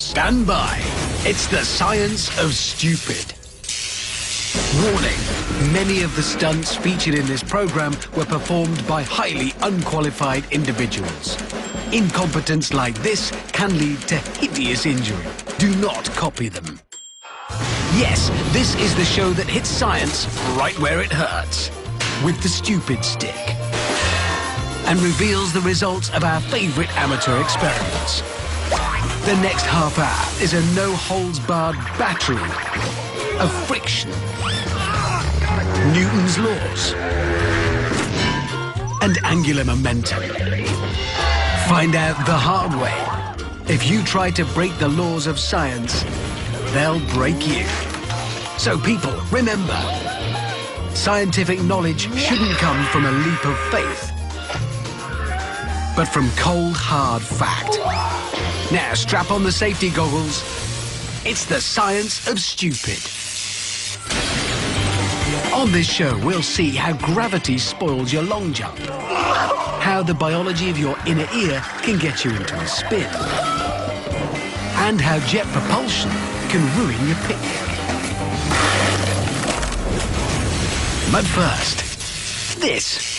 Stand by. It's the science of stupid. Warning, many of the stunts featured in this program were performed by highly unqualified individuals. Incompetence like this can lead to hideous injury. Do not copy them. Yes, this is the show that hits science right where it hurts, with the stupid stick, and reveals the results of our favourite amateur experiments. The next half hour is a no-holds-barred battery of friction, Newton's laws, and angular momentum. Find out the hard way. If you try to break the laws of science, they'll break you. So people, remember, scientific knowledge shouldn't come from a leap of faith, but from cold, hard fact. Now strap on the safety goggles. It's the science of stupid. On this show, we'll see how gravity spoils your long jump, how the biology of your inner ear can get you into a spin, and how jet propulsion can ruin your picnic. But first, this.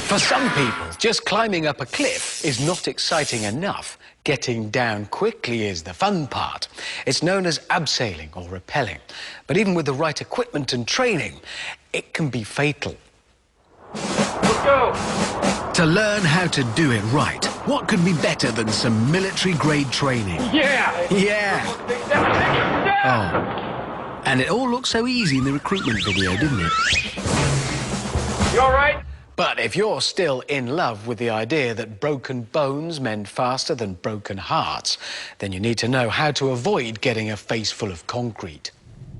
For some people, just climbing up a cliff is not exciting enough. Getting down quickly is the fun part. It's known as abseiling or rappelling. But even with the right equipment and training, it can be fatal. Let's go! To learn how to do it right, what could be better than some military-grade training? Yeah! Yeah! Oh. And it all looked so easy in the recruitment video, didn't it? You all right? But if you're still in love with the idea that broken bones mend faster than broken hearts, then you need to know how to avoid getting a face full of concrete.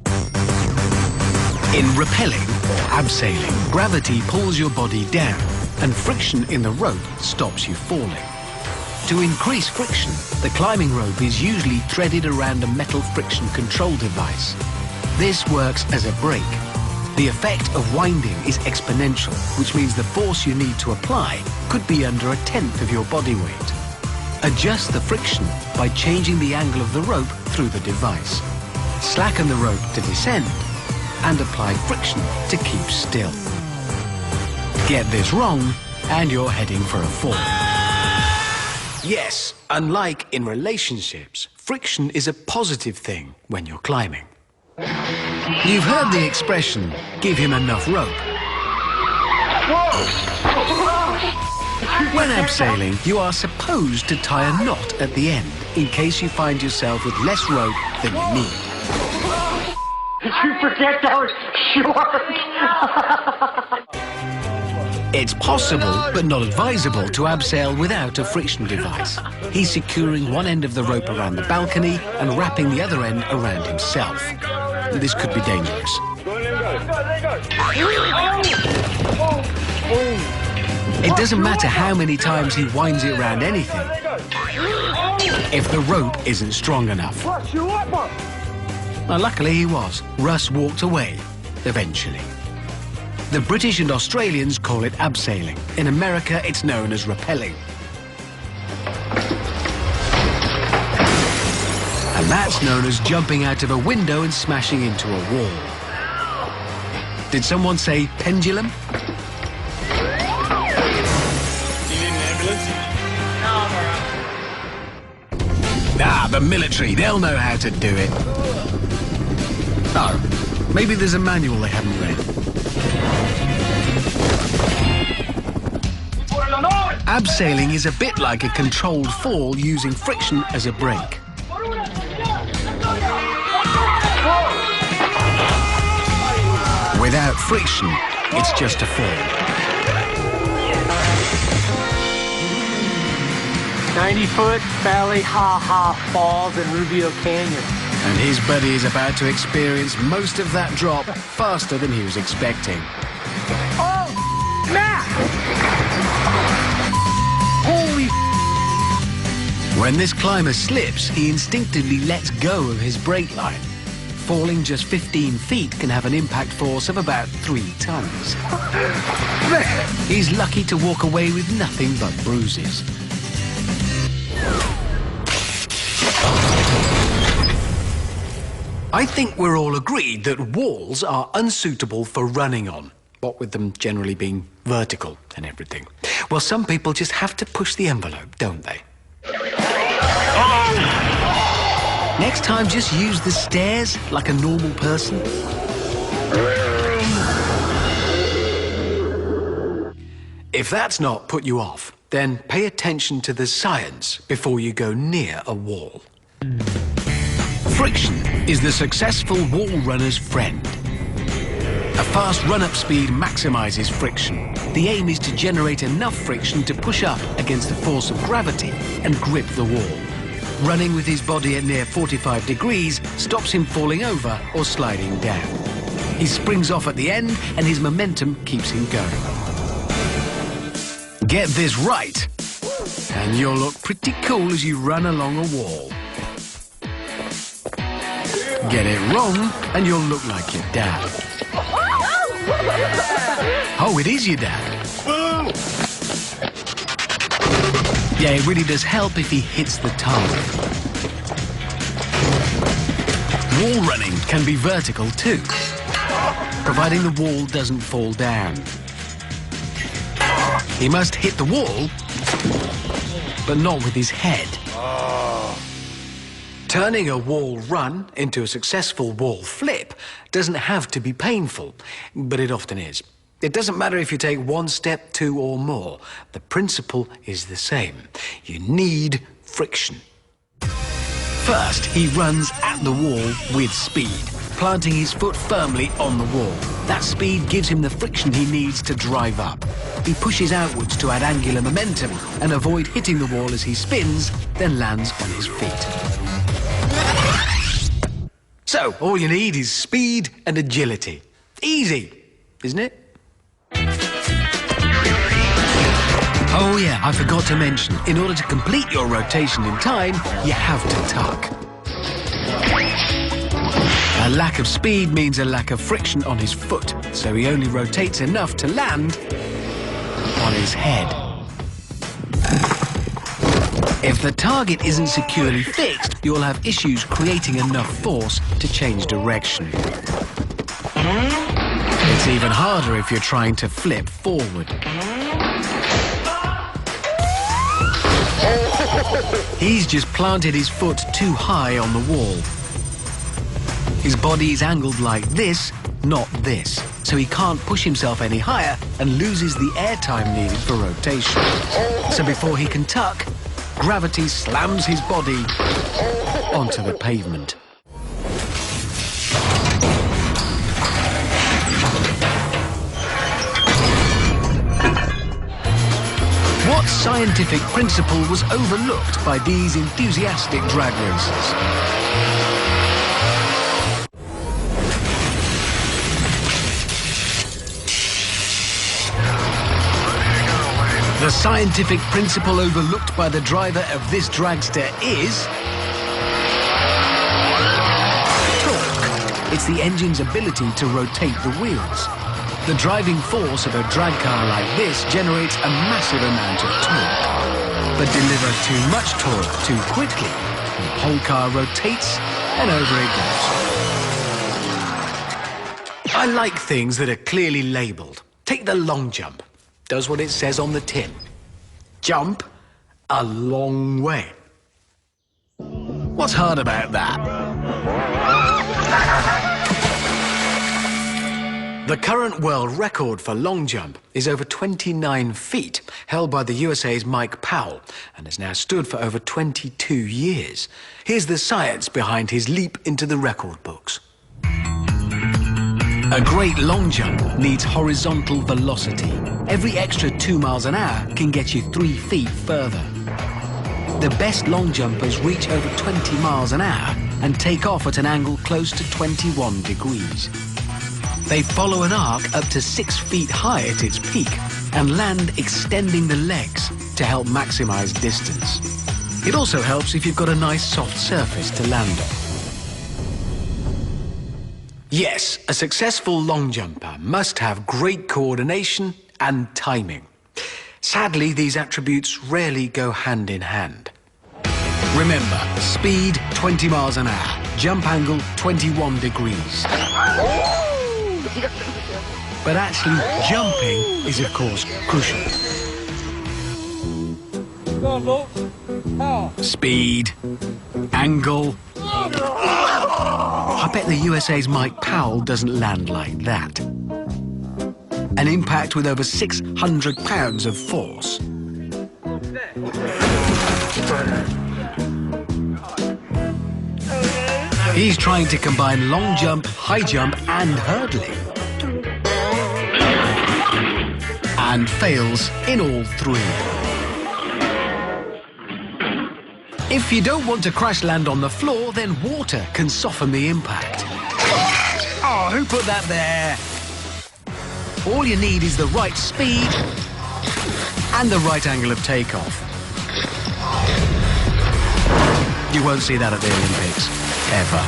In rappelling or abseiling, gravity pulls your body down and friction in the rope stops you falling. To increase friction, the climbing rope is usually threaded around a metal friction control device. This works as a brake. The effect of winding is exponential, which means the force you need to apply could be under 1/10 of your body weight. Adjust the friction by changing the angle of the rope through the device. Slacken the rope to descend and apply friction to keep still. Get this wrong and you're heading for a fall. Yes, unlike in relationships, friction is a positive thing when you're climbing. You've heard the expression, give him enough rope. When abseiling, you are supposed to tie a knot at the end in case you find yourself with less rope than you need. Did you forget that was short? It's possible, but not advisable, to abseil without a friction device. He's securing one end of the rope around the balcony and wrapping the other end around himself. This could be dangerous. It doesn't matter how many times he winds it around anything if the rope isn't strong enough. Now, luckily he was. Russ walked away, eventually. The British and Australians call it abseiling. In America, it's known as rappelling. And that's known as jumping out of a window and smashing into a wall. Did someone say pendulum? Ah, the military, they'll know how to do it. Oh, maybe there's a manual they haven't read. Abseiling is a bit like a controlled fall using friction as a brake. Without friction, it's just a fall. 90-foot valley ha-ha falls in Rubio Canyon. And his buddy is about to experience most of that drop faster than he was expecting. Oh, Matt! Holy... When this climber slips, he instinctively lets go of his brake line. Falling just 15 feet can have an impact force of about 3 tons. He's lucky to walk away with nothing but bruises. I think we're all agreed that walls are unsuitable for running on, what with them generally being vertical and everything. Well, some people just have to push the envelope, don't they? Next time, just use the stairs like a normal person. If that's not put you off, then pay attention to the science before you go near a wall. Friction is the successful wall runner's friend. A fast run-up speed maximizes friction. The aim is to generate enough friction to push up against the force of gravity and grip the wall. Running with his body at near 45 degrees stops him falling over or sliding down. He springs off at the end and his momentum keeps him going. Get this right, and you'll look pretty cool as you run along a wall. Get it wrong, and you'll look like your dad. Oh, it is your dad. Yeah, it really does help if he hits the target. Wall running can be vertical too, providing the wall doesn't fall down. He must hit the wall, but not with his head. Turning a wall run into a successful wall flip doesn't have to be painful, but it often is. It doesn't matter if you take one step, two or more. The principle is the same. You need friction. First, he runs at the wall with speed, planting his foot firmly on the wall. That speed gives him the friction he needs to drive up. He pushes outwards to add angular momentum and avoid hitting the wall as he spins, then lands on his feet. So, all you need is speed and agility. Easy, isn't it? Oh yeah, I forgot to mention, in order to complete your rotation in time, you have to tuck. A lack of speed means a lack of friction on his foot, so he only rotates enough to land on his head. If the target isn't securely fixed, you'll have issues creating enough force to change direction. It's even harder if you're trying to flip forward. He's just planted his foot too high on the wall. His body is angled like this, not this, so he can't push himself any higher and loses the airtime needed for rotation. So before he can tuck, gravity slams his body onto the pavement. What scientific principle was overlooked by these enthusiastic drag racers? The scientific principle overlooked by the driver of this dragster is torque. It's the engine's ability to rotate the wheels. The driving force of a drag car like this generates a massive amount of torque. But deliver too much torque too quickly, and the whole car rotates and over it goes. I like things that are clearly labelled. Take the long jump. Does what it says on the tin. Jump a long way. What's hard about that? The current world record for long jump is over 29 feet, held by the USA's Mike Powell, and has now stood for over 22 years. Here's the science behind his leap into the record books. A great long jump needs horizontal velocity. Every extra 2 miles an hour can get you 3 feet further. The best long jumpers reach over 20 miles an hour and take off at an angle close to 21 degrees. They follow an arc up to 6 feet high at its peak and land extending the legs to help maximize distance. It also helps if you've got a nice soft surface to land on. Yes, a successful long jumper must have great coordination and timing. Sadly, these attributes rarely go hand in hand. Remember, speed 20 miles an hour, jump angle 21 degrees. But actually jumping is, of course, crucial. Speed, angle. I bet the USA's Mike Powell doesn't land like that. An impact with over 600 pounds of force. He's trying to combine long jump, high jump and hurdling. And fails in all three. If you don't want to crash land on the floor, then water can soften the impact. Oh, who put that there? All you need is the right speed and the right angle of takeoff. You won't see that at the Olympics, ever.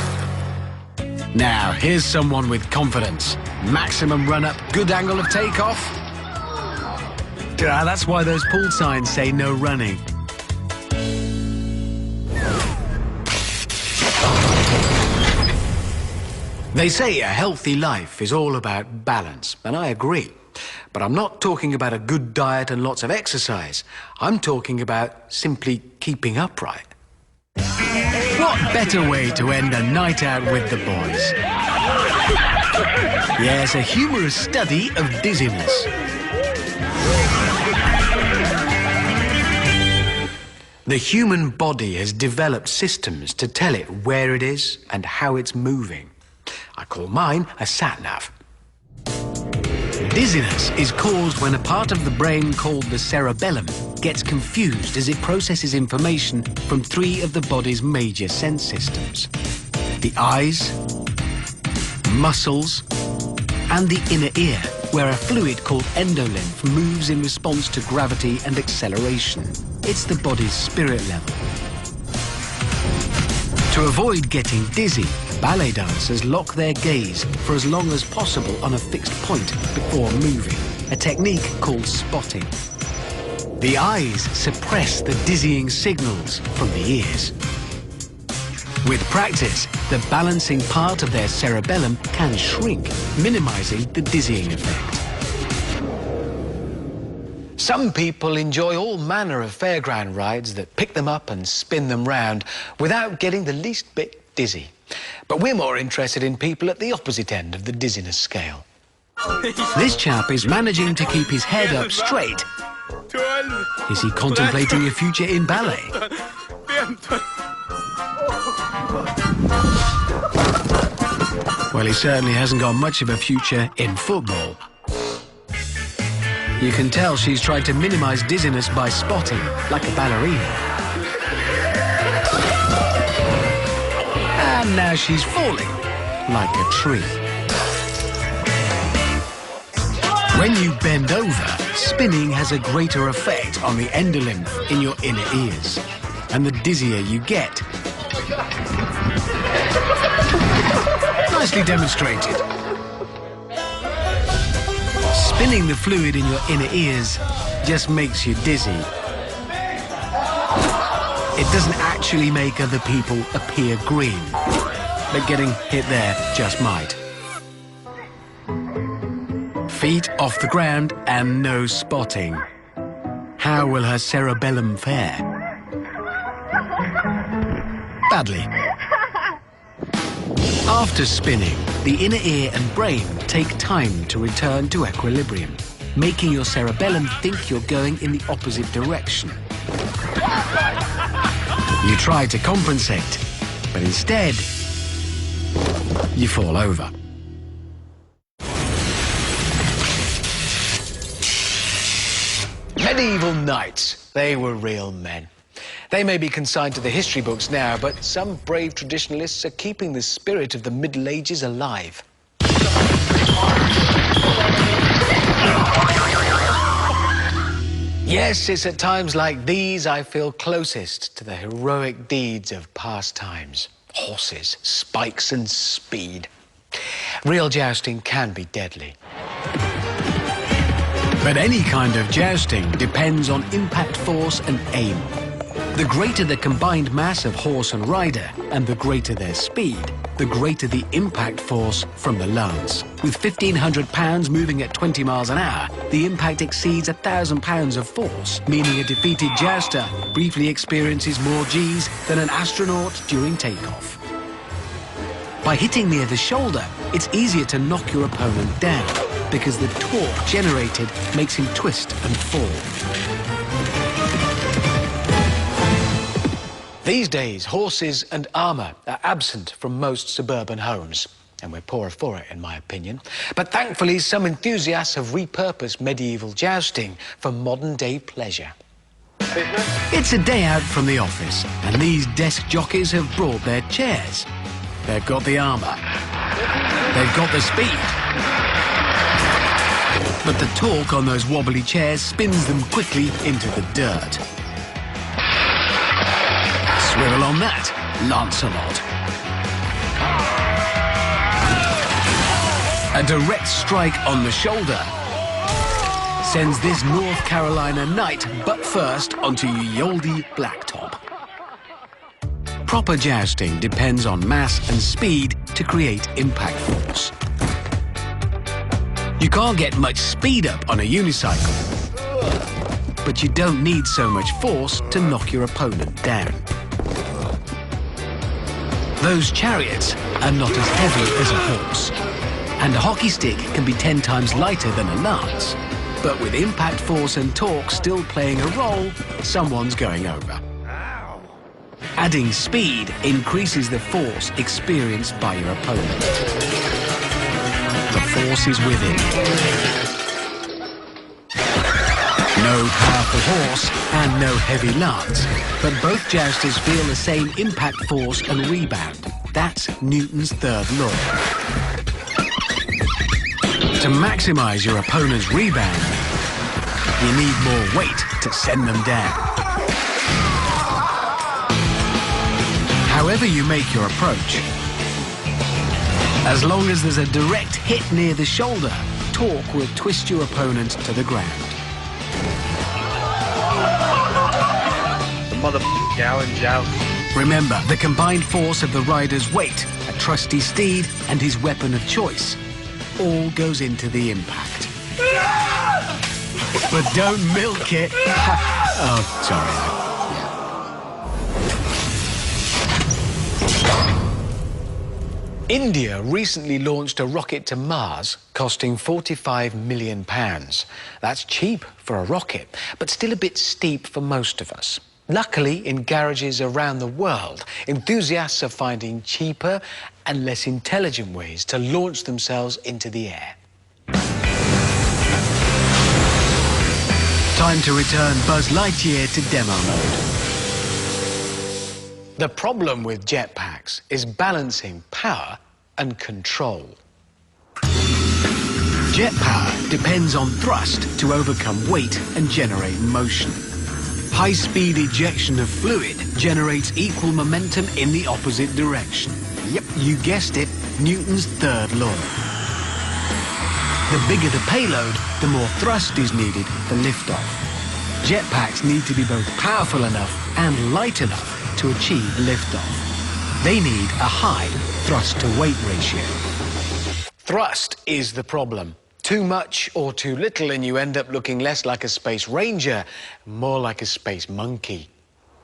Now, here's someone with confidence. Maximum run-up, good angle of takeoff. That's why those pool signs say no running. They say a healthy life is all about balance, and I agree. But I'm not talking about a good diet and lots of exercise. I'm talking about simply keeping upright. What better way to end a night out with the boys? Yes, a humorous study of dizziness. The human body has developed systems to tell it where it is and how it's moving. I call mine a sat-nav. Dizziness is caused when a part of the brain called the cerebellum gets confused as it processes information from three of the body's major sense systems: the eyes, muscles, and the inner ear, where a fluid called endolymph moves in response to gravity and acceleration. It's the body's spirit level. To avoid getting dizzy, ballet dancers lock their gaze for as long as possible on a fixed point before moving, a technique called spotting. The eyes suppress the dizzying signals from the ears. With practice, the balancing part of their cerebellum can shrink, minimizing the dizzying effect. Some people enjoy all manner of fairground rides that pick them up and spin them round without getting the least bit dizzy. But we're more interested in people at the opposite end of the dizziness scale. This chap is managing to keep his head up straight. Is he contemplating a future in ballet? Well, he certainly hasn't got much of a future in football. You can tell she's tried to minimize dizziness by spotting, like a ballerina. And now she's falling, like a tree. When you bend over, spinning has a greater effect on the endolymph in your inner ears. And the dizzier you get. Nicely demonstrated. Spinning the fluid in your inner ears just makes you dizzy. It doesn't actually make other people appear green, but getting hit there just might. Feet off the ground and no spotting. How will her cerebellum fare? Badly. After spinning, the inner ear and brain take time to return to equilibrium, making your cerebellum think you're going in the opposite direction. You try to compensate, but instead, you fall over. Medieval knights, they were real men. They may be consigned to the history books now, but some brave traditionalists are keeping the spirit of the Middle Ages alive. Yes, it's at times like these I feel closest to the heroic deeds of past times. Horses, spikes and speed. Real jousting can be deadly. But any kind of jousting depends on impact force and aim. The greater the combined mass of horse and rider, and the greater their speed, the greater the impact force from the lance. With 1,500 pounds moving at 20 miles an hour, the impact exceeds 1,000 pounds of force, meaning a defeated jouster briefly experiences more Gs than an astronaut during takeoff. By hitting near the shoulder, it's easier to knock your opponent down, because the torque generated makes him twist and fall. These days, horses and armour are absent from most suburban homes, and we're poorer for it, in my opinion. But thankfully, some enthusiasts have repurposed medieval jousting for modern-day pleasure. It's a day out from the office, and these desk jockeys have brought their chairs. They've got the armour. They've got the speed. But the torque on those wobbly chairs spins them quickly into the dirt. Swivel on that, Lancelot. A direct strike on the shoulder sends this North Carolina knight butt first onto Uvalde blacktop. Proper jousting depends on mass and speed to create impact force. You can't get much speed up on a unicycle, but you don't need so much force to knock your opponent down. Those chariots are not as heavy as a horse, and a hockey stick can be 10 times lighter than a lance. But with impact force and torque still playing a role, someone's going over. Adding speed increases the force experienced by your opponent. The force is within. No powerful horse and no heavy lance, but both jousters feel the same impact force and rebound. That's Newton's third law. To maximise your opponent's rebound, you need more weight to send them down. However you make your approach, as long as there's a direct hit near the shoulder, torque will twist your opponent to the ground. Remember, the combined force of the rider's weight, a trusty steed, and his weapon of choice all goes into the impact. But don't milk it. Oh, sorry. India recently launched a rocket to Mars costing £45 million. That's cheap for a rocket, but still a bit steep for most of us. Luckily, in garages around the world, enthusiasts are finding cheaper and less intelligent ways to launch themselves into the air. Time to return Buzz Lightyear to demo mode. The problem with jetpacks is balancing power and control. Jet power depends on thrust to overcome weight and generate motion. High-speed ejection of fluid generates equal momentum in the opposite direction. Yep, you guessed it, Newton's third law. The bigger the payload, the more thrust is needed for liftoff. Jetpacks need to be both powerful enough and light enough to achieve liftoff. They need a high thrust-to-weight ratio. Thrust is the problem. Too much or too little and you end up looking less like a space ranger, more like a space monkey.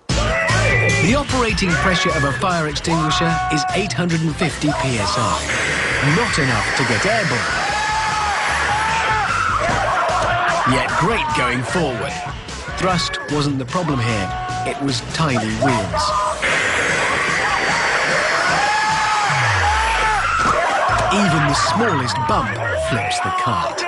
The operating pressure of a fire extinguisher is 850 psi. Not enough to get airborne. Yet great going forward. Thrust wasn't the problem here, it was tiny wheels. Even the smallest bump flips the cart.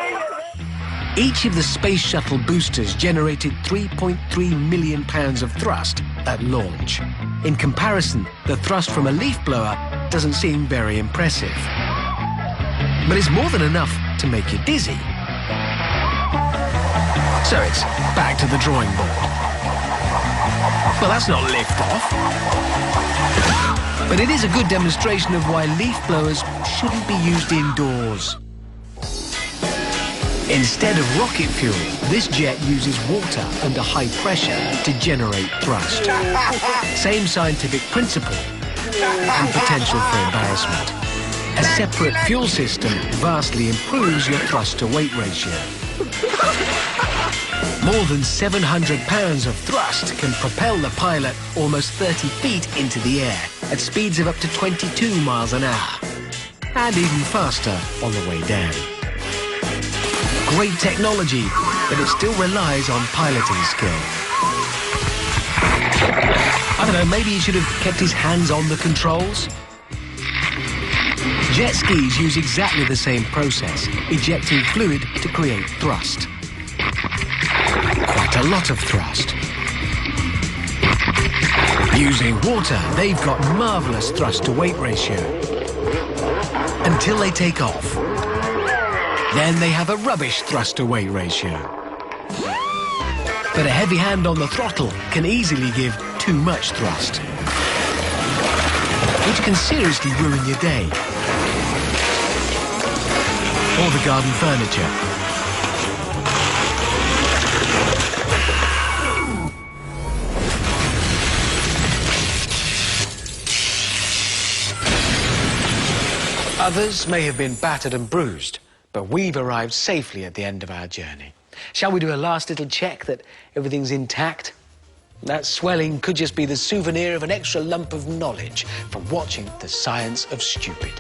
Each of the Space Shuttle boosters generated £3.3 million of thrust at launch. In comparison, the thrust from a leaf blower doesn't seem very impressive. But it's more than enough to make you dizzy. So it's back to the drawing board. Well, that's not lift-off. But it is a good demonstration of why leaf blowers shouldn't be used indoors. Instead of rocket fuel, this jet uses water under high pressure to generate thrust. Same scientific principle and potential for embarrassment. A separate fuel system vastly improves your thrust-to-weight ratio. More than 700 pounds of thrust can propel the pilot almost 30 feet into the air at speeds of up to 22 miles an hour, and even faster on the way down. Great technology, but it still relies on piloting skill. I don't know, maybe he should have kept his hands on the controls? Jet skis use exactly the same process, ejecting fluid to create thrust. Quite a lot of thrust. Using water, they've got marvellous thrust-to-weight ratio. Until they take off. Then they have a rubbish thrust-to-weight ratio. But a heavy hand on the throttle can easily give too much thrust, which can seriously ruin your day. Or the garden furniture. Others may have been battered and bruised, but we've arrived safely at the end of our journey. Shall we do a last little check that everything's intact? That swelling could just be the souvenir of an extra lump of knowledge from watching The Science of Stupid.